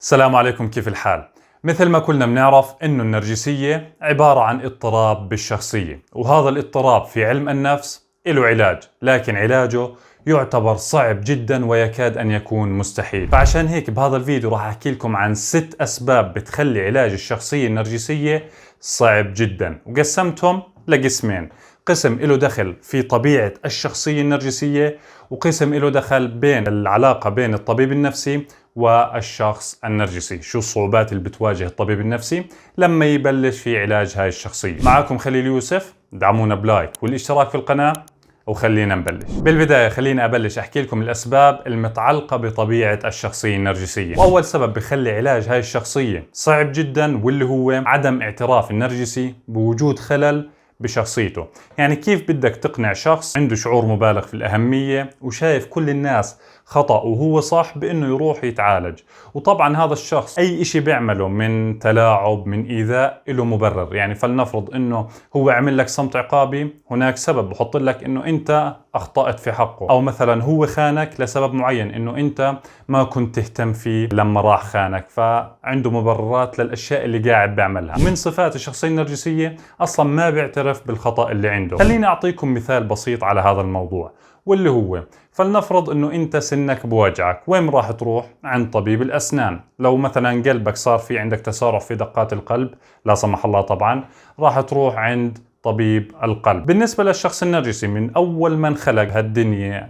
السلام عليكم، كيف الحال؟ مثل ما كلنا بنعرف إنه النرجسية عبارة عن اضطراب بالشخصية، وهذا الاضطراب في علم النفس له علاج، لكن علاجه يعتبر صعب جدا ويكاد أن يكون مستحيل. فعشان هيك بهذا الفيديو راح أحكي لكم عن 6 أسباب بتخلي علاج الشخصية النرجسية صعب جدا، وقسمتهم لقسمين: قسم له دخل في طبيعة الشخصية النرجسية، وقسم له دخل بين العلاقة بين الطبيب النفسي والشخص النرجسي. شو الصعوبات اللي بتواجه الطبيب النفسي لما يبلش في علاج هاي الشخصية. معكم خليل يوسف، دعمونا بلايك والاشتراك في القناة وخلينا نبلش. بالبداية خليني أبلش أحكي لكم الأسباب المتعلقة بطبيعة الشخصية النرجسية. وأول سبب بخلي علاج هاي الشخصية صعب جدا واللي هو عدم اعتراف النرجسي بوجود خلل بشخصيته. يعني كيف بدك تقنع شخص عنده شعور مبالغ في الأهمية وشايف كل الناس خطأ وهو صح بأنه يروح يتعالج؟ وطبعا هذا الشخص أي إشي بيعمله من تلاعب من إيذاء له مبرر. يعني فلنفرض أنه هو عمل لك صمت عقابي، هناك سبب بحط لك أنه أنت أخطأت في حقه، أو مثلا هو خانك لسبب معين أنه أنت ما كنت تهتم فيه لما راح خانك، فعنده مبررات للأشياء اللي قاعد بيعملها. ومن صفات الشخصية النرجسية أصلا ما بيعترف بالخطأ اللي عنده. خليني أعطيكم مثال بسيط على هذا الموضوع، واللي هو فلنفرض انه انت سنك بوجعك، وين راح تروح؟ عند طبيب الاسنان. لو مثلا قلبك صار في عندك تسارع في دقات القلب، لا سمح الله طبعا، راح تروح عند طبيب القلب. بالنسبة للشخص النرجسي من أول ما انخلق هالدنيا،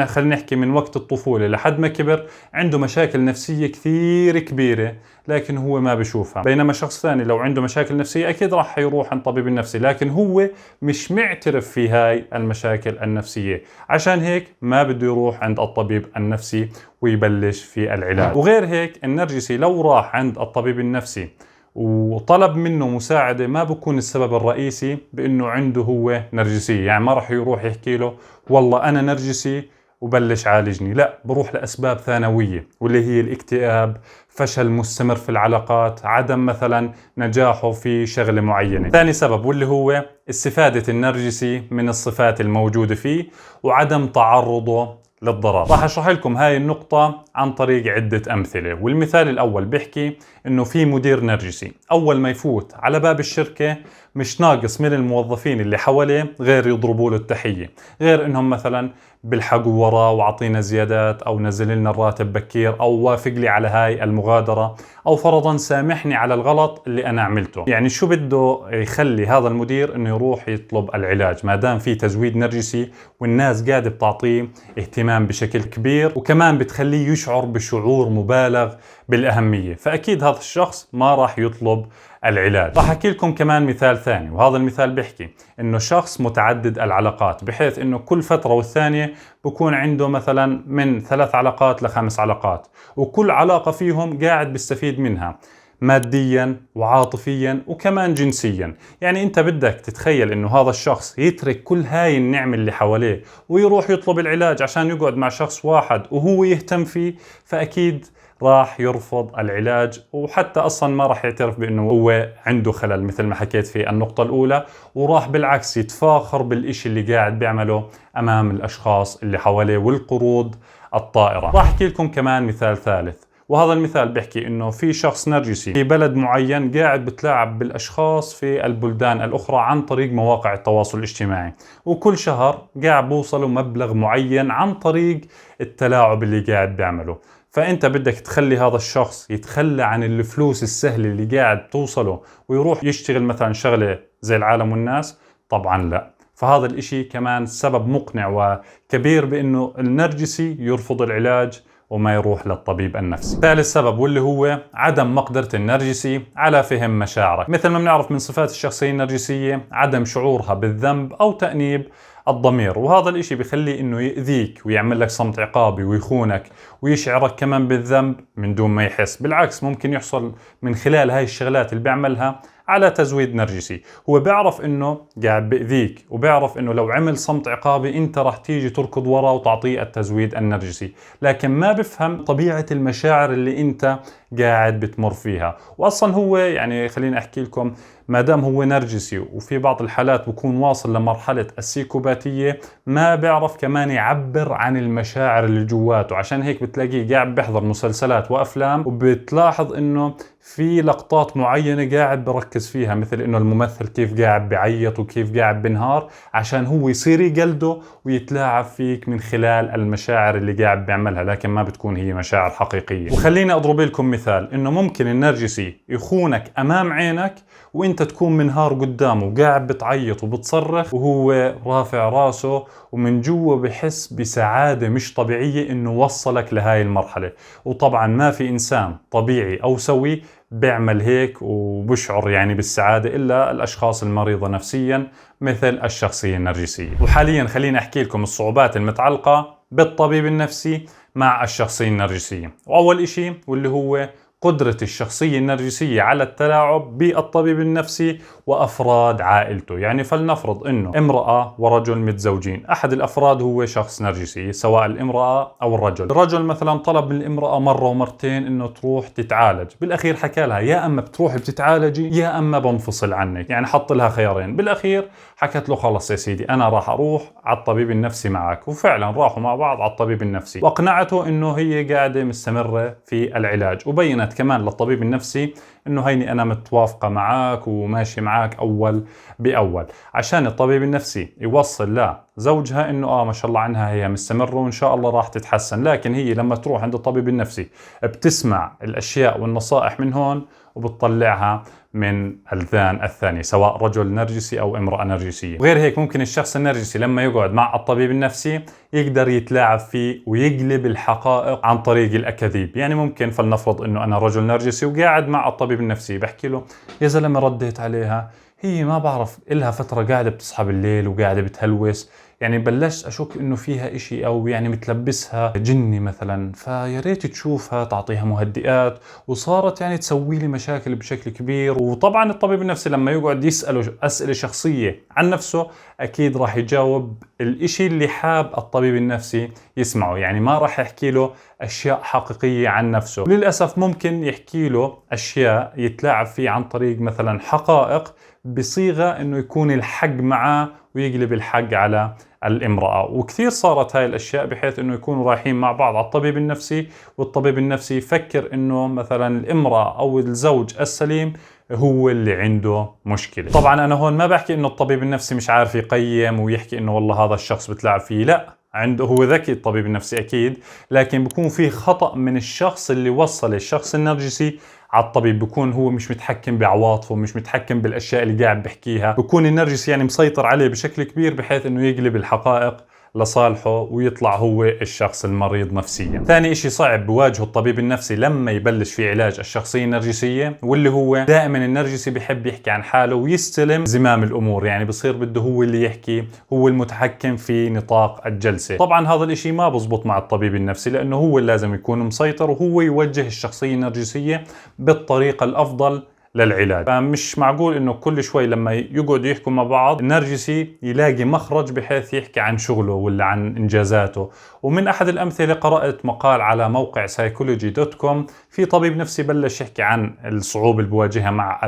خلينا نحكي من وقت الطفولة لحد ما كبر، عنده مشاكل نفسية كثير كبيرة لكن هو ما بشوفها. بينما شخص ثاني لو عنده مشاكل نفسية أكيد راح يروح عند طبيب النفسي، لكن هو مش معترف في هاي المشاكل النفسية، عشان هيك ما بده يروح عند الطبيب النفسي ويبلش في العلاج. وغير هيك النرجسي لو راح عند الطبيب النفسي وطلب منه مساعدة، ما بكون السبب الرئيسي بأنه عنده هو نرجسية. يعني ما راح يروح يحكي له والله أنا نرجسي وبلش عالجني، لا، بروح لأسباب ثانوية واللي هي الاكتئاب، فشل مستمر في العلاقات، عدم مثلا نجاحه في شغلة معينة. ثاني سبب واللي هو استفادة النرجسي من الصفات الموجودة فيه وعدم تعرضه للضرر. راح اشرح لكم هاي النقطة عن طريق عدة أمثلة. والمثال الأول بيحكي إنه في مدير نرجسي أول ما يفوت على باب الشركة مش ناقص من الموظفين اللي حواليه غير يضربوا له التحية، غير إنهم مثلا بلحقوا وراه وعطينا زيادات، أو نزل لنا الراتب بكير، أو وافق لي على هاي المغادرة، أو فرضا سامحني على الغلط اللي أنا عملته. يعني شو بده يخلي هذا المدير إنه يروح يطلب العلاج ما دام في تزويد نرجسي والناس قاعدة بتعطيه اهتمام بشكل كبير، وكمان بتخليه يشعر بشعور مبالغ بالأهمية، فأكيد هذا الشخص ما راح يطلب العلاج. راح أحكي لكم كمان مثال ثاني، وهذا المثال بيحكي إنه شخص متعدد العلاقات، بحيث إنه كل فترة والثانية بكون عنده مثلا من 3 علاقات ل5 علاقات، وكل علاقة فيهم قاعد بيستفيد منها ماديا وعاطفيا وكمان جنسيا. يعني انت بدك تتخيل انه هذا الشخص يترك كل هاي النعم اللي حواليه ويروح يطلب العلاج عشان يقعد مع شخص واحد وهو يهتم فيه، فأكيد راح يرفض العلاج، وحتى أصلا ما راح يعترف بأنه هو عنده خلل مثل ما حكيت في النقطة الأولى، وراح بالعكس يتفاخر بالإشي اللي قاعد بيعمله أمام الأشخاص اللي حواليه والقروض الطائرة. راح أحكي لكم كمان مثال ثالث، وهذا المثال بيحكي انه في شخص نرجسي في بلد معين قاعد بتلاعب بالاشخاص في البلدان الاخرى عن طريق مواقع التواصل الاجتماعي، وكل شهر قاعد بوصله مبلغ معين عن طريق التلاعب اللي قاعد بيعمله. فانت بدك تخلي هذا الشخص يتخلى عن الفلوس السهلة اللي قاعد توصله ويروح يشتغل مثلا شغلة زي العالم والناس؟ طبعا لا. فهذا الاشي كمان سبب مقنع وكبير بانه النرجسي يرفض العلاج وما يروح للطبيب النفسي. ثالث سبب واللي هو عدم مقدرة النرجسي على فهم مشاعرك. مثل ما بنعرف من صفات الشخصية النرجسية عدم شعورها بالذنب أو تأنيب الضمير، وهذا الاشي بيخليه انه يأذيك ويعمل لك صمت عقابي ويخونك ويشعرك كمان بالذنب من دون ما يحس. بالعكس ممكن يحصل من خلال هاي الشغلات اللي بيعملها على تزويد نرجسي. هو بيعرف انه قاعد بأذيك، وبيعرف انه لو عمل صمت عقابي انت راح تيجي تركض وراه وتعطيه التزويد النرجسي، لكن ما بفهم طبيعة المشاعر اللي انت قاعد بتمر فيها. واصلا هو يعني خليني احكي لكم، ما دام هو نرجسي وفي بعض الحالات بكون واصل لمرحلة السيكوباتية، ما بيعرف كمان يعبر عن المشاعر اللي جواته. عشان هيك بتلاقيه قاعد بيحضر مسلسلات وافلام، وبتلاحظ انه في لقطات معينة قاعد بركز فيها، مثل انه الممثل كيف قاعد بيعيط وكيف قاعد بنهار، عشان هو يصير يقلده ويتلاعب فيك من خلال المشاعر اللي قاعد بيعملها، لكن ما بتكون هي مشاعر حقيقية. وخليني اضرب لكم مثال، انه ممكن النرجسي يخونك امام عينك وانت تكون منهار قدامه وقاعد بتعيط وبتصرخ، وهو رافع راسه ومن جوا بحس بسعادة مش طبيعية انه وصلك لهاي المرحلة. وطبعا ما في انسان طبيعي او سوي بيعمل هيك وبشعر يعني بالسعادة إلا الأشخاص المريضة نفسيا مثل الشخصية النرجسية. وحاليا خليني أحكي لكم الصعوبات المتعلقة بالطبيب النفسي مع الشخصية النرجسية. وأول إشي واللي هو قدرة الشخصية النرجسية على التلاعب بالطبيب النفسي وأفراد عائلته. يعني فلنفرض أنه امرأة ورجل متزوجين، أحد الأفراد هو شخص نرجسي سواء الامرأة أو الرجل. الرجل مثلا طلب من الامرأة مرة ومرتين أنه تروح تتعالج، بالأخير حكى لها يا أما بتروح بتتعالجي يا أما بنفصل عنك، يعني حط لها خيارين. بالأخير حكت له خلص يا سيدي أنا راح أروح على الطبيب النفسي معك، وفعلا راحوا مع بعض على الطبيب النفسي، وأقنعته أنه هي قاعدة مستمرة في العلاج، وبينت كمان للطبيب النفسي انه هيني انا متوافقة معك وماشي معك اول باول، عشان الطبيب النفسي يوصل لزوجها انه ما شاء الله عنها هي مستمرة وان شاء الله راح تتحسن. لكن هي لما تروح عند الطبيب النفسي بتسمع الاشياء والنصائح من هون وبتطلعها من الذان الثاني، سواء رجل نرجسي أو امرأة نرجسية. وغير هيك ممكن الشخص النرجسي لما يقعد مع الطبيب النفسي يقدر يتلاعب فيه ويقلب الحقائق عن طريق الأكاذيب. يعني ممكن فلنفرض إنه أنا رجل نرجسي وقاعد مع الطبيب النفسي، بحكي له يا زلمة رديت عليها، هي ما بعرف إلها فترة قاعدة بتصحى بالليل وقاعدة بتهلوس، يعني بلشت أشك إنه فيها إشي أو يعني متلبسها جني مثلا، فيا ريت تشوفها تعطيها مهدئات، وصارت يعني تسوي لي مشاكل بشكل كبير. وطبعا الطبيب النفسي لما يقعد يسأله أسئلة شخصية عن نفسه أكيد راح يجاوب الإشي اللي حاب الطبيب النفسي يسمعه، يعني ما راح يحكي له أشياء حقيقية عن نفسه. للأسف ممكن يحكي له أشياء يتلاعب فيه عن طريق مثلا حقائق بصيغة إنه يكون الحق معاه ويقلب الحق على الامرأة. وكثير صارت هاي الأشياء بحيث إنه يكونوا رايحين مع بعض على الطبيب النفسي، والطبيب النفسي يفكر إنه مثلا الامرأة أو الزوج السليم هو اللي عنده مشكلة. طبعا أنا هون ما بحكي إنه الطبيب النفسي مش عارف يقيم ويحكي إنه والله هذا الشخص بتلعب فيه، لا، عنده هو ذكي الطبيب النفسي أكيد، لكن بيكون في خطأ من الشخص اللي وصل الشخص النرجسي على الطبيب. بكون هو مش متحكم بعواطفه، مش متحكم بالأشياء اللي قاعد بحكيها، بكون النرجسي يعني مسيطر عليه بشكل كبير بحيث إنه يقلب الحقائق لصالحه ويطلع هو الشخص المريض نفسيا. ثاني اشي صعب بواجهه الطبيب النفسي لما يبلش في علاج الشخصية النرجسية، واللي هو دائما النرجسي بيحب يحكي عن حاله ويستلم زمام الامور، يعني بصير بده هو اللي يحكي، هو المتحكم في نطاق الجلسة. طبعا هذا الاشي ما بزبط مع الطبيب النفسي، لانه هو اللي لازم يكون مسيطر وهو يوجه الشخصية النرجسية بالطريقة الافضل للعلاج. فمش معقول انه كل شوي لما يقعدوا يحكوا مع بعض النرجسي يلاقي مخرج بحيث يحكي عن شغله ولا عن انجازاته. ومن احد الامثله قرأت مقال على موقع psychology.com في طبيب نفسي بلش يحكي عن الصعوبة اللي بواجهها مع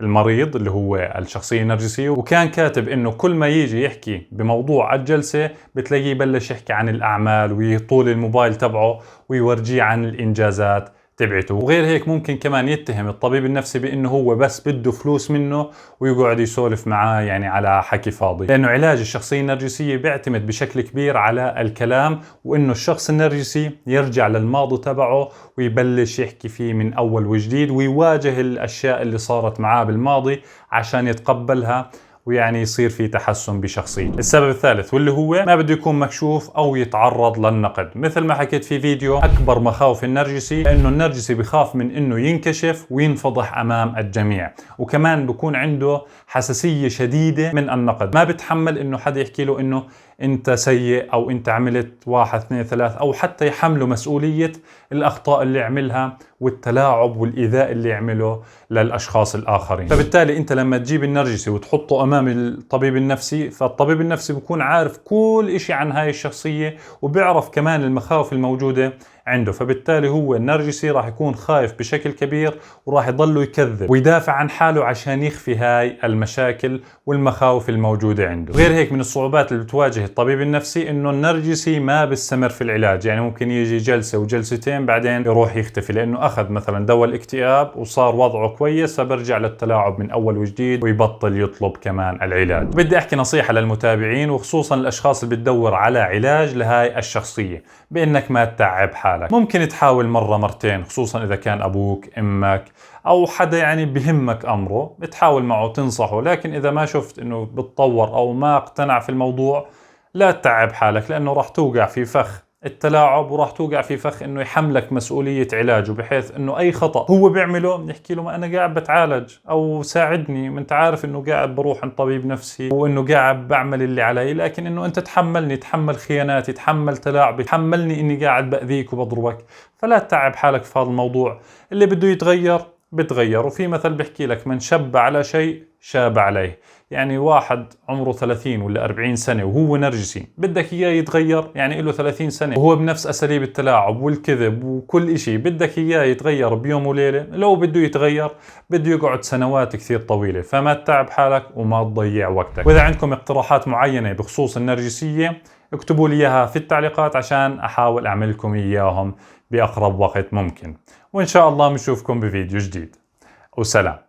المريض اللي هو الشخصية النرجسية، وكان كاتب انه كل ما يجي يحكي بموضوع الجلسة بتلاقيه يبلش يحكي عن الاعمال ويطول الموبايل تبعه ويورجيه عن الانجازات تبعته. وغير هيك ممكن كمان يتهم الطبيب النفسي بانه هو بس بده فلوس منه ويقعد يسولف معاه يعني على حكي فاضي، لانه علاج الشخصية النرجسية بيعتمد بشكل كبير على الكلام، وانه الشخص النرجسي يرجع للماضي تبعه ويبلش يحكي فيه من اول وجديد ويواجه الاشياء اللي صارت معاه بالماضي عشان يتقبلها ويعني يصير في تحسن بشخصيته. السبب الثالث واللي هو ما بده يكون مكشوف او يتعرض للنقد. مثل ما حكيت في فيديو، اكبر مخاوف النرجسي انه النرجسي بخاف من انه ينكشف وينفضح امام الجميع، وكمان بكون عنده حساسية شديدة من النقد، ما بتحمل انه حدا يحكي له انه انت سيء او انت عملت واحد اثنين ثلاث، او حتى يحملوا مسؤولية الاخطاء اللي عملها والتلاعب والايذاء اللي يعمله للاشخاص الاخرين. فبالتالي انت لما تجيب النرجسي وتحطه امام الطبيب النفسي، فالطبيب النفسي بيكون عارف كل اشي عن هاي الشخصية، وبيعرف كمان المخاوف الموجودة عنده. فبالتالي هو النرجسي راح يكون خايف بشكل كبير، وراح يضله يكذب ويدافع عن حاله عشان يخفي هاي المشاكل والمخاوف الموجودة عنده. غير هيك من الصعوبات اللي بتواجه الطبيب النفسي انه النرجسي ما بيستمر في العلاج، يعني ممكن يجي جلسة وجلستين بعدين يروح يختفي، لانه اخذ مثلا دواء الاكتئاب وصار وضعه كويس، فبرجع للتلاعب من اول وجديد ويبطل يطلب كمان العلاج. بدي احكي نصيحة للمتابعين وخصوصا الاشخاص اللي بتدور على علاج لهاي الشخصية، بانك ما تتعب حالك. ممكن تحاول مرة مرتين، خصوصا اذا كان ابوك امك او حدا يعني بهمك امره، بتحاول معه تنصحه، لكن اذا ما شفت انه بتطور او ما اقتنع في الموضوع، لا تتعب حالك، لانه راح توقع في فخ التلاعب، وراح توقع في فخ انه يحملك مسؤولية علاجه، بحيث انه اي خطأ هو بيعمله نحكي له ما انا قاعد بتعالج او ساعدني، ما انت عارف انه قاعد بروح عند طبيب نفسي وانه قاعد بعمل اللي علي، لكن انه انت تحملني، تحمل خياناتي، تحمل تلاعبي، تحملني اني قاعد باذيك وبضربك. فلا تتعب حالك في هذا الموضوع. اللي بده يتغير بتغير. وفي مثل بحكي لك من شب على شيء شاب عليه. يعني واحد عمره 30 ولا 40 سنة وهو نرجسي بدك إياه يتغير، يعني له 30 سنة وهو بنفس أساليب التلاعب والكذب وكل إشي، بدك إياه يتغير بيوم وليلة؟ لو بده يتغير بده يقعد سنوات كثير طويلة. فما تتعب حالك وما تضيع وقتك. وإذا عندكم اقتراحات معينة بخصوص النرجسية اكتبوا لي إياها في التعليقات عشان أحاول أعمل لكم إياهم بأقرب وقت ممكن. وإن شاء الله بنشوفكم بفيديو جديد، وسلام.